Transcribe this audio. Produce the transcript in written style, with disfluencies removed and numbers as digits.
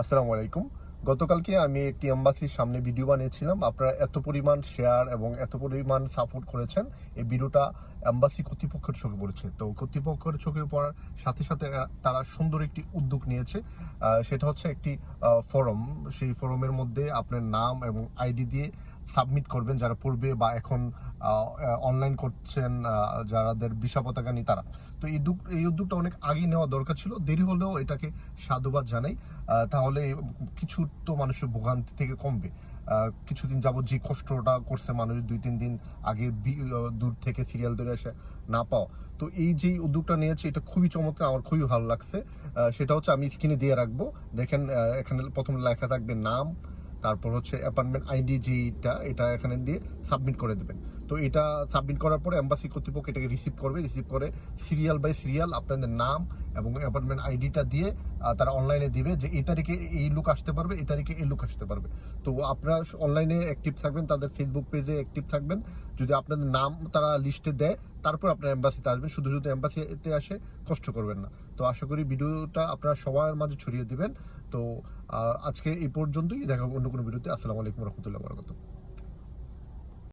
আসসালামু আলাইকুম। গতকালকে আমি একটি এম্বাসির সামনে ভিডিও বানিয়েছিলাম। আপনারা এত পরিমাণ শেয়ার এবং এত পরিমাণ সাপোর্ট করেছেন, এই ভিডিওটা এম্বাসি কর্তৃপক্ষের চোখে পড়েছে। তো কর্তৃপক্ষের চোখে পড়ার সাথে সাথে তারা সুন্দর একটি উদ্যোগ নিয়েছে। সেটা হচ্ছে একটি ফরম। সেই ফরমের মধ্যে আপনার নাম এবং আইডি দিয়ে সাবমিট করবেন, যারা পূর্বে বা এখন অনলাইন করছেন, যাদের ভিসা পতাকা নেই তারা। তো এই উদ্যোগটা অনেক আগে নেওয়া দরকার ছিল, দেরি হলেও এটাকে সাধুবাদ জানাই। তাহলে কিছু তো মানুষের ভোগান্তি থেকে কমবে। কিছুদিন যাবত যে কষ্টটা করছে মানুষ, 2-3 দিন আগে দূর থেকে সিরিয়াল ধরে এসে না পাওয়া। তো এই যে উদ্যোগটা নিয়েছে এটা খুবই চমৎকার, আমার খুবই ভালো লাগছে। সেটা হচ্ছে আমি স্ক্রিনে দিয়ে রাখবো, দেখেন। এখানে প্রথমে লেখা থাকবে নাম, তারপর হচ্ছে অ্যাপয়েন্টমেন্ট আইডি, এটা এখানে দিয়ে সাবমিট করে দেবেন। তো এটা সাবমিট করার পরে এম্বাসি কর্তৃপক্ষ এটাকে রিসিভ করে সিরিয়াল বাই সিরিয়াল আপনাদের নাম এবং অ্যাপয়েন্টমেন্ট আইডিটা দিয়ে তারা অনলাইনে দিবে যে এই তারিখে এই লোক আসতে পারবে, এই তারিখে এই লোক আসতে পারবে। তো আপনারা অনলাইনে অ্যাক্টিভ থাকবেন, তাদের ফেসবুক পেজে অ্যাক্টিভ থাকবেন। যদি আপনাদের নাম তারা লিস্টে দেয়, তারপর আপনার এম্বাসিতে আসবেন। শুধু এম্বাসিতে আসে কষ্ট করবেন না। তো আশা করি ভিডিওটা আপনারা সবার মাঝে ছড়িয়ে দিবেন। তো আজকে এই পর্যন্তই, দেখা অন্য কোনো ভিডিওতে। আসসালামু আলাইকুম রহমতুল্লাহ বরকাতুহু।